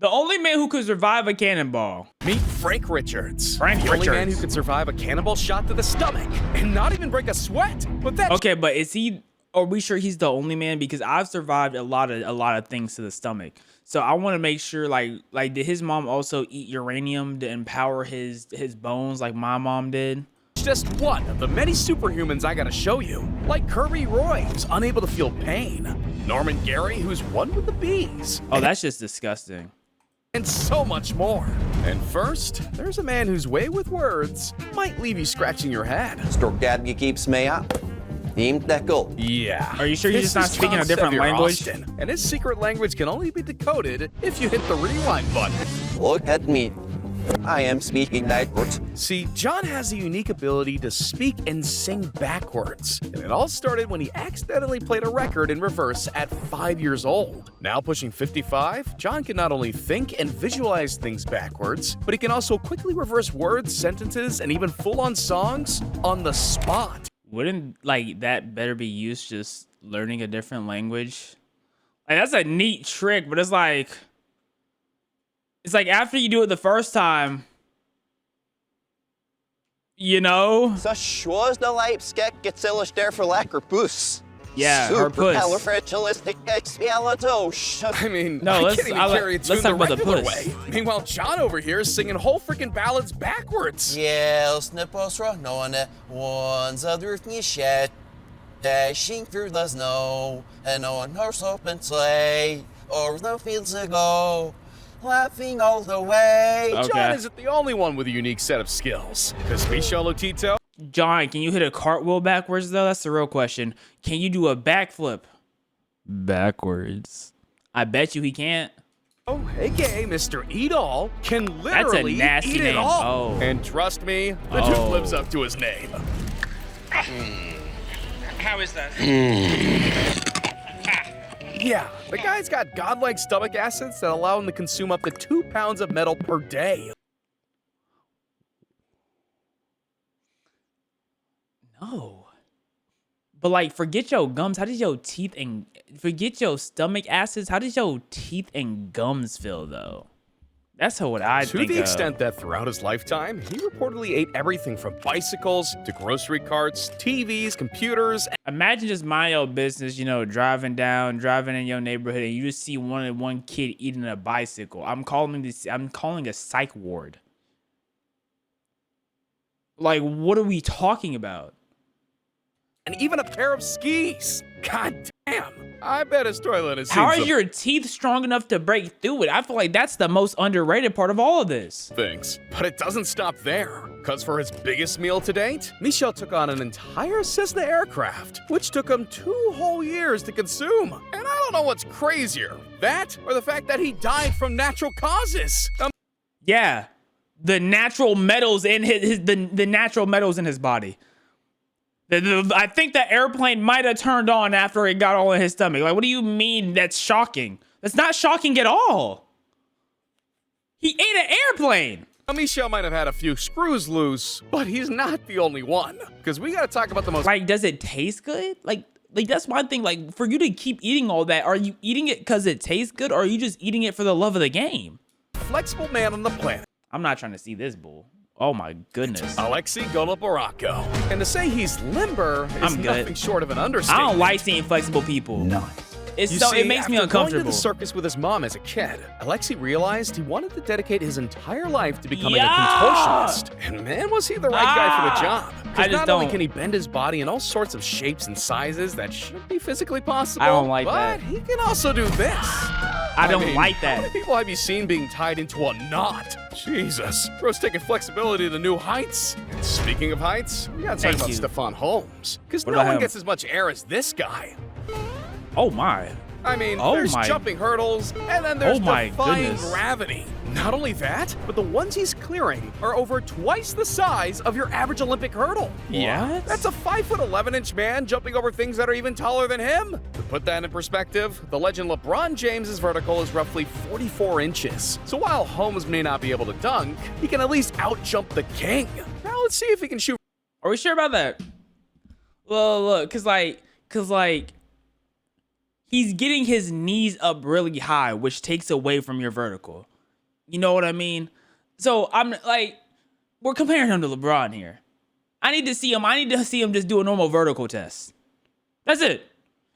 The only man who could survive a cannonball. Meet Frank Richards. Frank the Richards. only man who could survive a cannonball shot to the stomach and not even break a sweat. But that's Okay, but is he? Are we sure he's the only man? Because I've survived a lot of things to the stomach. So I want to make sure, like, did his mom also eat uranium to empower his bones, like my mom did? just one of the many superhumans I gotta show you. Like Kirby Roy, who's unable to feel pain. Norman Gary, who's one with the bees. Oh, that's just disgusting. And so much more. And first, there's a man whose way with words might leave you scratching your head. Keeps me up. Yeah. Are you sure you're This just not is speaking a John different Sevier language? Austin, and his secret language can only be decoded if you hit the rewind button. Look at me. I am speaking backwards. See, John has a unique ability to speak and sing backwards. And it all started when he accidentally played a record in reverse at 5 years old. Now pushing 55, John can not only think and visualize things backwards, but he can also quickly reverse words, sentences, and even full-on songs on the spot. Wouldn't like that better be used just learning a different language? Like that's a neat trick, but it's like after you do it the first time, you know? Så shows the light skek gets illustrated for lacker puss. Yeah, her puss. Supercalifragilisticexpialidocious. I mean, No, I let's- can't even I'll- carry a let's tune talk the about the regular puss. way. Meanwhile, John over here is singing whole freaking ballads backwards. Snipposra, no one's other shed. Dashing through the snow, and on horse open sleigh, over the fields to go, laughing all the way. Okay. John isn't the only one with a unique set of skills. Because Michel Lotito, John, can you hit a cartwheel backwards though? That's the real question. Can you do a backflip backwards? I bet you he can't. aka Mr. Eat All, can That's a literally nasty eat name. it all. Oh. And trust me, the dude Oh. lives up to his name. How is that? Yeah, the guy's got godlike stomach acids that allow him to consume up to 2 pounds of metal per day. No. But like, forget your gums. How did your teeth and forget your stomach acids? How did your teeth and gums feel though? That's what I To think the of. extent that throughout his lifetime, he reportedly ate everything from bicycles to grocery carts, TVs, computers, Imagine just mind your business, you know, driving in your neighborhood, and you just see one kid eating a bicycle. I'm calling a psych ward. Like, what are we talking about? and even a pair of skis. God damn. I bet his toilet has seen How are some your teeth strong enough to break through it? I feel like that's the most underrated part of all of this. things. But it doesn't stop there. Because for his biggest meal to date, Michel took on an entire Cessna aircraft, which took him 2 whole years to consume. And I don't know what's crazier, that or the fact that he died from natural causes. Yeah, the natural metals in the natural metals in his body. I think the airplane might have turned on after it got all in his stomach. Like, what do you mean that's shocking? That's not shocking at all. He ate an airplane. Michel might have had a few screws loose, but he's not the only one. Because we gotta talk about the most Like, does it taste good? Like that's my thing. Like, for you to keep eating all that, are you eating it because it tastes good, or are you just eating it for the love of the game? flexible man on the planet, I'm not trying to see this bull. Oh my goodness. Alexei Goloborako. And to say he's limber is I'm good. nothing short of an I understatement. don't like seeing flexible people. It's You so see, it makes me after going uncomfortable. to the circus with his mom as a kid, Alexei realized he wanted to dedicate his entire life to becoming a contortionist. And man, was he the right guy for the job. I Because just not only don't. can he bend his body in all sorts of shapes and sizes that shouldn't be physically possible, I don't like but that. he can also do this. I don't mean, like How many that. people have you seen being tied into a knot? Jesus. Bro's taking flexibility to new heights. And speaking of heights, we gotta talk Thank about you. Stephon Holmes. Because What no about one him? gets as much air as this guy. Oh my. I mean, Oh there's my- jumping hurdles, and then there's Oh my defying goodness. gravity. Not only that, but the ones he's clearing are over twice the size of your average Olympic hurdle. What? That's a 5'11" man jumping over things that are even taller than him. To put that in perspective, the legend LeBron James's vertical is roughly 44 inches. So while Holmes may not be able to dunk, he can at least outjump the king. Now let's see if he can shoot. Are we sure about that? Well, look, cause like he's getting his knees up really high, which takes away from your vertical. You know what I mean? So I'm like, we're comparing him to LeBron here. I need to see him just do a normal vertical test. That's it.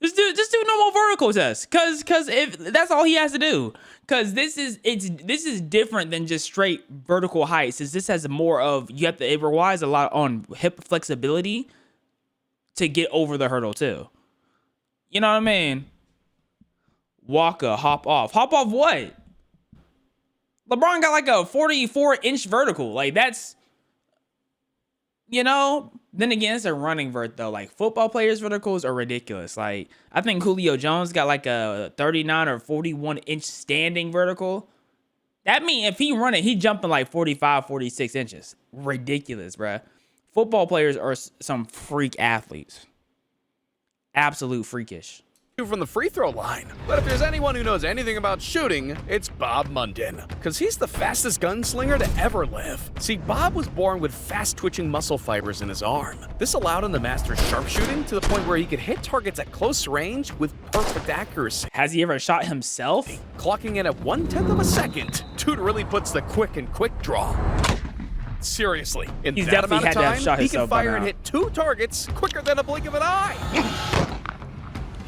Just do a normal vertical test. Cause if that's all he has to do. Cause this is different than just straight vertical heights. This has more of, it relies a lot on hip flexibility to get over the hurdle too. You know what I mean? Waka, hop off. Hop off what? LeBron got like a 44-inch vertical. Like that's, you know, then again, it's a running vert though. Like football players' verticals are ridiculous. Like I think Julio Jones got like a 39 or 41-inch standing vertical. That means if he running, he jumping like 45, 46 inches. Ridiculous, bruh. Football players are some freak athletes. Absolute freakish. From the free throw line. But if there's anyone who knows anything about shooting, it's Bob Munden, because he's the fastest gunslinger to ever live. See, Bob was born with fast-twitching muscle fibers in his arm. This allowed him to master sharpshooting to the point where he could hit targets at close range with perfect accuracy. Has he ever shot himself? Clocking in at 1/10 of a second. Dude really puts the quick draw. Seriously, in He's that definitely amount of had to have time, shot he can himself by fire and now. hit 2 targets quicker than a blink of an eye.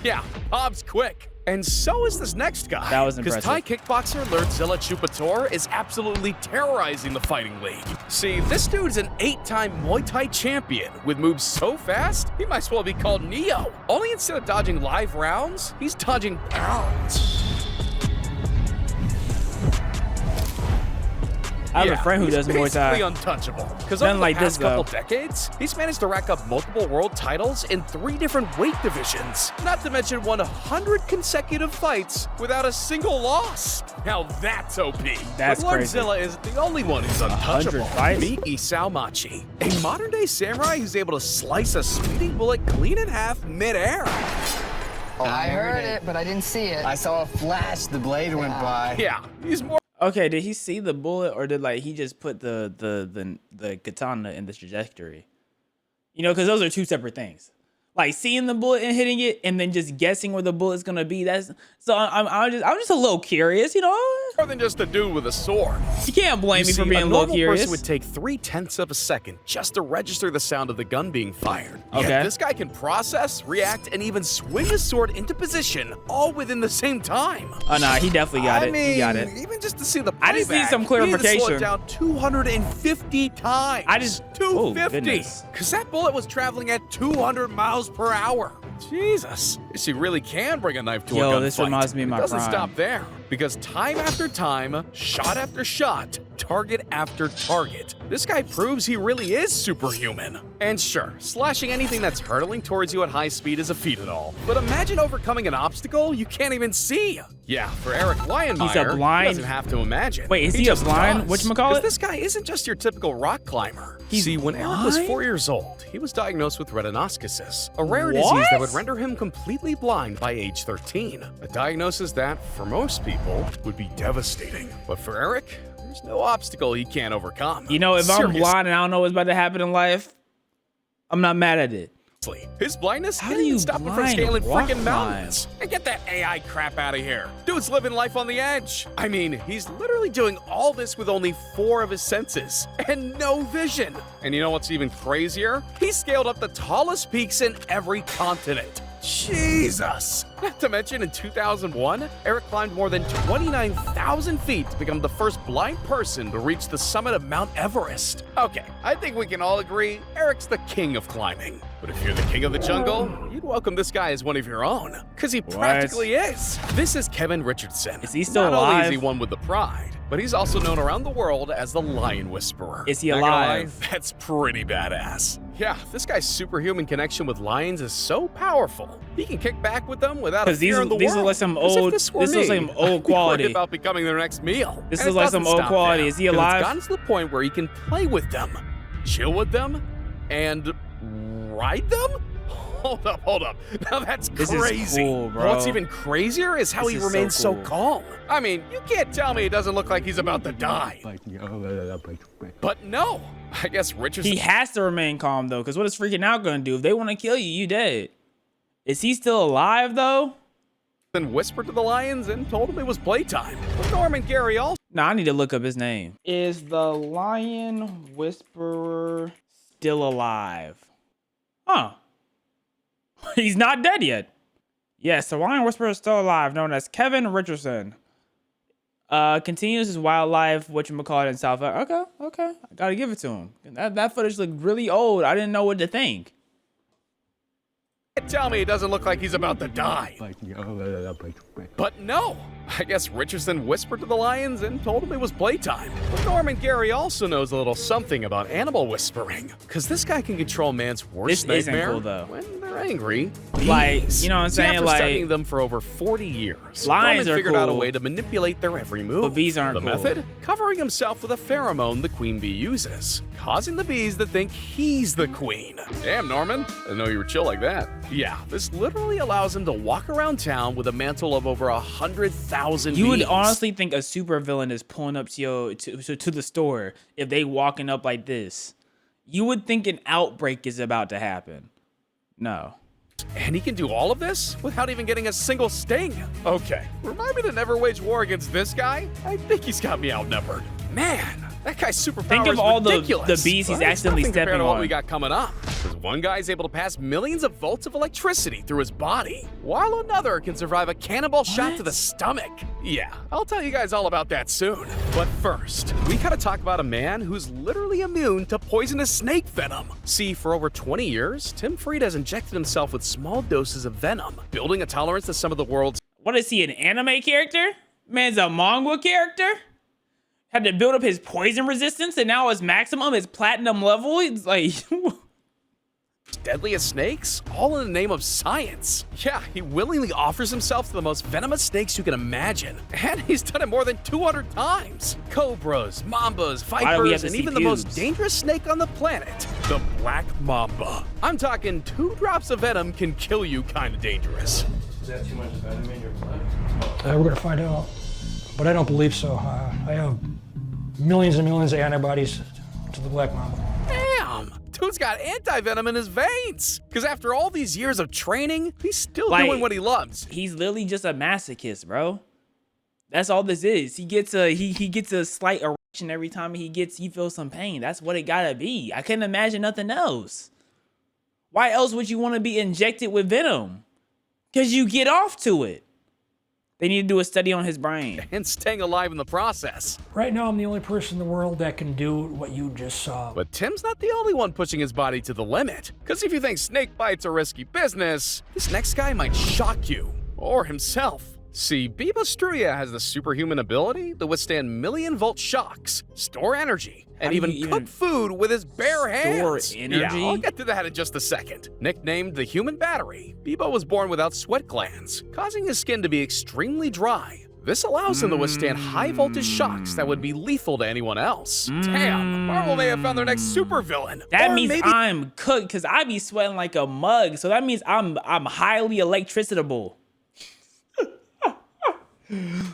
Yeah, Bob's quick. And so is this next guy. That was Because impressive. Thai kickboxer Lurdzilla Chupator is absolutely terrorizing the fighting league. See, this dude's an 8-time Muay Thai champion with moves so fast, he might as well be called Neo. Only instead of dodging live rounds, he's dodging pounds. I have a friend who does Muay He's Thai. basically untouchable. Because Nothing over like the past this, though. couple decades, he's managed to rack up multiple world titles in 3 different weight divisions. Not to mention 100 consecutive fights without a single loss. Now that's OP. That's but crazy. Lordzilla isn't the only one who's untouchable. 100 fights? Meet Isao Machi, a modern-day samurai who's able to slice a speeding bullet clean in half mid-air. I heard it, but I didn't see it. I saw a flash, the blade went by. Yeah, he's more Okay, did he see the bullet or did like he just put the katana in the trajectory? You know, because those are 2 separate things. Like seeing the bullet and hitting it, and then just guessing where the bullet's gonna be. That's so. I'm just a little curious, you know. more than just a dude with a sword. You can't blame me for being a little normal curious. person would take 0.3 of a second just to register the sound of the gun being fired. Okay. Yet this guy can process, react, and even swing his sword into position, all within the same time. Oh no, he definitely got it. He got it. Even just to see the I just need playback, some he had to slow clarification. it down 250 times. I just- oh, 250. goodness. Because that bullet was traveling at 200 miles per hour. Jesus. She really can bring a knife to a gunfight. Yo, this reminds me of It my doesn't prime. stop there. Because time after time, shot after shot, target after target, this guy proves he really is superhuman. And sure, slashing anything that's hurtling towards you at high speed is a feat at all. But imagine overcoming an obstacle you can't even see. Yeah, for Eric Lionmeyer, He's a blind- he doesn't have to imagine. Wait, is he a just blind does. whatchamacallit? 'Cause this guy isn't just your typical rock climber. He's See, when Eric was blind? 4 years old, he was diagnosed with retinoschisis, a rare disease What? that would render him completely blind by age 13. A diagnosis that, for most people, would be devastating. But for Eric, there's no obstacle he can't overcome. You know, if I'm Seriously. blind and I don't know what's about to happen in life, I'm not mad at it. His blindness How didn't do even you stop him from blind scaling rock freaking climb? mountains. And get that AI crap out of here. Dude's living life on the edge. I mean, he's literally doing all this with only 4 of his senses and no vision. And you know what's even crazier? He scaled up the tallest peaks in every continent. Jesus! Not to mention, in 2001, Eric climbed more than 29,000 feet to become the first blind person to reach the summit of Mount Everest. Okay, I think we can all agree Eric's the king of climbing. But if you're the king of the jungle, you'd welcome this guy as one of your own. Because he practically is. This is Kevin Richardson. Is he still Not only is alive? he one with the pride, but he's also known around the world as the Lion Whisperer. Is he Not gonna lie, alive? that's pretty badass. Yeah, this guy's superhuman connection with lions is so powerful. He can kick back with them without a Because fear in the these world. are like some As if old, this were this is me. some I'd old be worried quality. about becoming their next meal. This And is it like some doesn't old stop quality. there, Is he 'cause alive? It's gotten to the point where he can play with them, chill with them, and ride them? Hold up. Now that's This is crazy. cool, bro. What's even crazier is how This he is so remains so cool. calm. I mean, you can't tell me it doesn't look like he's about to die. But no, I guess Richardson. He has to remain calm though, because what is freaking out gonna do? If they want to kill you, you dead. Is he still alive though? Then whispered to the lions and told them it was playtime. But Norm and Gary also Nah, I need to look up his name. Is the lion whisperer still alive? Huh. He's not dead yet. Yes, the lion whisperer is still alive, known as Kevin Richardson. Continues his wildlife, whatchamacallit, in South Africa. Okay. I gotta give it to him. That footage looked really old. I didn't know what to think. tell me he doesn't look like he's about to die. But no, I guess Richardson whispered to the lions and told them it was playtime. But Norm and Gary also knows a little something about animal whispering, because this guy can control man's worst This isn't nightmare cool, though. when they're angry. Like, Bees. you know what I'm See, saying? after Like, studying them for over 40 years, lions Norman are figured out a cool, way to manipulate their every move. but bees aren't The cool. method? Covering himself with a pheromone the queen bee uses, causing the bees to think he's the queen. Damn, Norman. I didn't know you were chill like that. Yeah, this literally allows him to walk around town with a mantle of over 100,000 bees. You would honestly think a supervillain is pulling up to the store if they walking up like this. You would think an outbreak is about to happen. No. And he can do all of this without even getting a single sting. Okay, remind me to never wage war against this guy? I think he's got me outnumbered. Man, that guy's superpower Think of is all the ridiculous. bees he's But it's accidentally nothing compared stepping to what on. we got coming up. Because one guy's able to pass millions of volts of electricity through his body, while another can survive a cannonball shot to the stomach. Yeah, I'll tell you guys all about that soon. But first, we gotta talk about a man who's literally immune to poisonous snake venom. See, for over 20 years, Tim Fried has injected himself with small doses of venom, building a tolerance to some of the world's What is he, an anime character? Man's a manga character? Had to build up his poison resistance, and now his maximum is platinum level? It's like... deadliest snakes, all in the name of science. Yeah, he willingly offers himself to the most venomous snakes you can imagine. And he's done it more than 200 times. Cobras, mambas, Why do we have vipers, to and see even the most pubes? dangerous snake on the planet, the black mamba. I'm talking 2 drops of venom can kill you kind of dangerous. Is that too much venom in your blood? We're gonna find out, but I don't believe so. I have millions and millions of antibodies to the black mamba. Damn! Dude's got anti-venom in his veins. Because after all these years of training, he's still Like, doing what he loves. He's literally just a masochist, bro. That's all this is. He gets a slight erection every time he feels some pain. That's what it gotta be. I couldn't imagine nothing else. Why else would you want to be injected with venom? Because you get off to it. They need to do a study on his brain. And staying alive in the process. Right now, I'm the only person in the world that can do what you just saw. But Tim's not the only one pushing his body to the limit. Because if you think snake bites are risky business, this next guy might shock you. Or himself. See, Biba Struya has the superhuman ability to withstand million-volt shocks, store energy, and do you even cook food with his bare hands. energy? Yeah, I'll get to that in just a second. Nicknamed the Human Battery, Biba was born without sweat glands, causing his skin to be extremely dry. This allows him to withstand high-voltage shocks that would be lethal to anyone else. Damn, Marvel may have found their next supervillain. That Or means maybe I'm cooked because I be sweating like a mug. So that means I'm highly electricitable.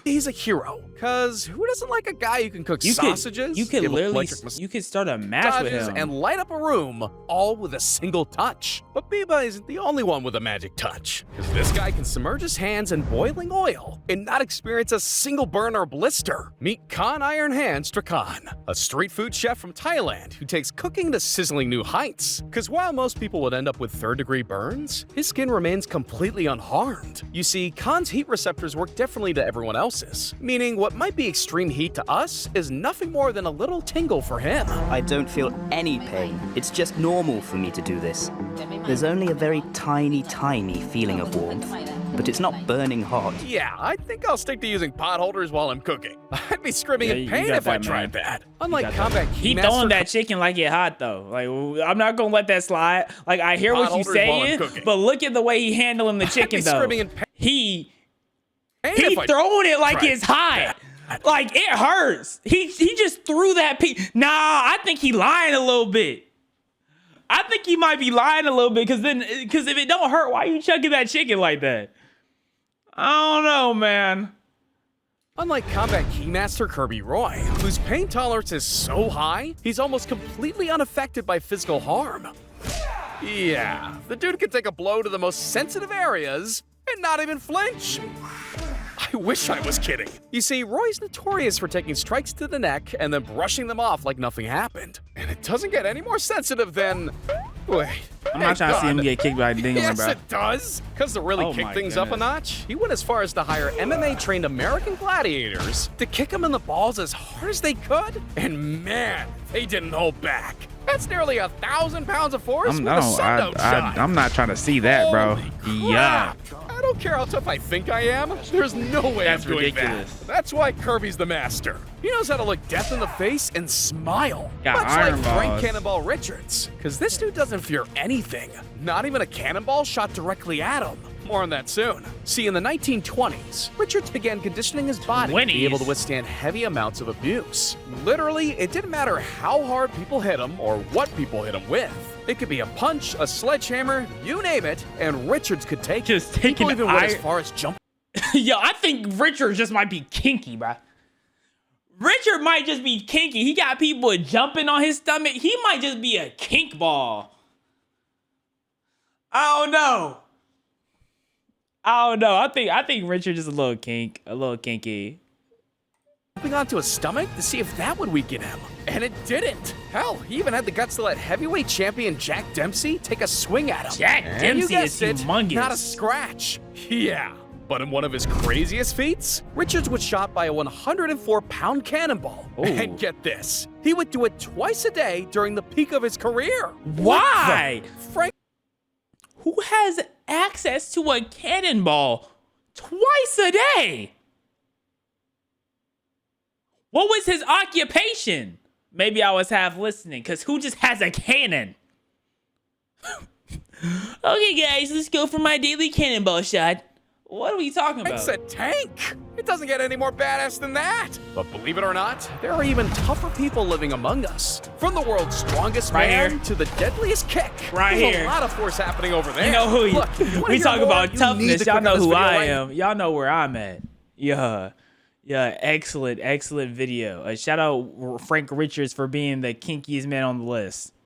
he's a hero. Cause who doesn't like a guy who can cook sausages? You could give literally, electric you could start a match with massages, him. and light up a room, all with a single touch. But Biba isn't the only one with a magic touch. Cause this guy can submerge his hands in boiling oil and not experience a single burn or blister. Meet Khan Iron Hands Strakan, a street food chef from Thailand who takes cooking to sizzling new heights. Cause while most people would end up with third-degree burns, his skin remains completely unharmed. You see, Khan's heat receptors work differently to everyone else's, meaning what might be extreme heat to us is nothing more than a little tingle for him. I don't feel any pain. It's just normal for me to do this. There's only a very tiny, tiny feeling of warmth, but it's not burning hot. Yeah, I think I'll stick to using pot holders while I'm cooking. I'd be screaming Yeah, in you pain got if I that, tried man. that. Unlike combat He Keymaster throwing that chicken like it hot though. Like, I'm not gonna let that slide. Like, I hear what you Pot holders while I'm saying, cooking. but look at the way he handling the I'd chicken be though. screaming in pain He if I throwing it like tried it's hot. Like, it hurts. He just threw that piece. Nah, I think he lying a little bit. I think he might be lying a little bit because if it don't hurt, why you chucking that chicken like that? I don't know, man. Unlike combat Keymaster Kirby Roy, whose pain tolerance is so high, he's almost completely unaffected by physical harm. Yeah, the dude can take a blow to the most sensitive areas and not even flinch. I wish I was kidding. You see, Roy's notorious for taking strikes to the neck and then brushing them off like nothing happened. And it doesn't get any more sensitive than... Wait. I'm not trying to see him get kicked by a dingling, Yes, bro. it does. Because to really kick my things up a goodness. notch, he went as far as to hire MMA-trained American gladiators to kick him in the balls as hard as they could. And man, they didn't hold back. That's nearly 1,000 pounds of force with a sundown shot. I'm not trying to see that, bro. Holy Yeah. crap. I don't care how tough I think I am. There's no way That's I'm doing ridiculous. that. That's why Kirby's the master. He knows how to look death in the face and smile. Got Much iron like Frank balls. Cannonball Richards. Because this dude doesn't fear anything. Not even a cannonball shot directly at him. More on that soon. See, in the 1920s, Richards began conditioning his body to be able to withstand heavy amounts of abuse. Literally, it didn't matter how hard people hit him or what people hit him with. It could be a punch, a sledgehammer, you name it, and Richards could take it. Just taking People even went as iron- far as jumping. Yo, I think Richard just might be kinky, bro. Richard might just be kinky. He got people jumping on his stomach. He might just be a kink ball. I don't know. I think Richard is a little kinky. onto his stomach to see if that would weaken him. And it didn't. Hell, he even had the guts to let heavyweight champion Jack Dempsey take a swing at him. Jack And you Dempsey is guessed it, humongous. not a scratch. Yeah. But in one of his craziest feats, Richards was shot by a 104-pound cannonball. Ooh. And get this, he would do it twice a day during the peak of his career. Why? Frank Who has access to a cannonball twice a day? What was his occupation? Maybe I was half listening, because who just has a cannon? Okay, guys, let's go for my daily cannonball shot. What are we talking about? It's a tank. It doesn't get any more badass than that. But believe it or not, there are even tougher people living among us. From the world's strongest Right man here. to the deadliest kick. Right There's here. a lot of force happening over there. You know who Look, if you wanna we hear talk more, about you toughness. need to Y'all click know on this who video I right am. Y'all know where I'm at. Yeah, excellent video. Shout out Frank Richards for being the kinkiest man on the list.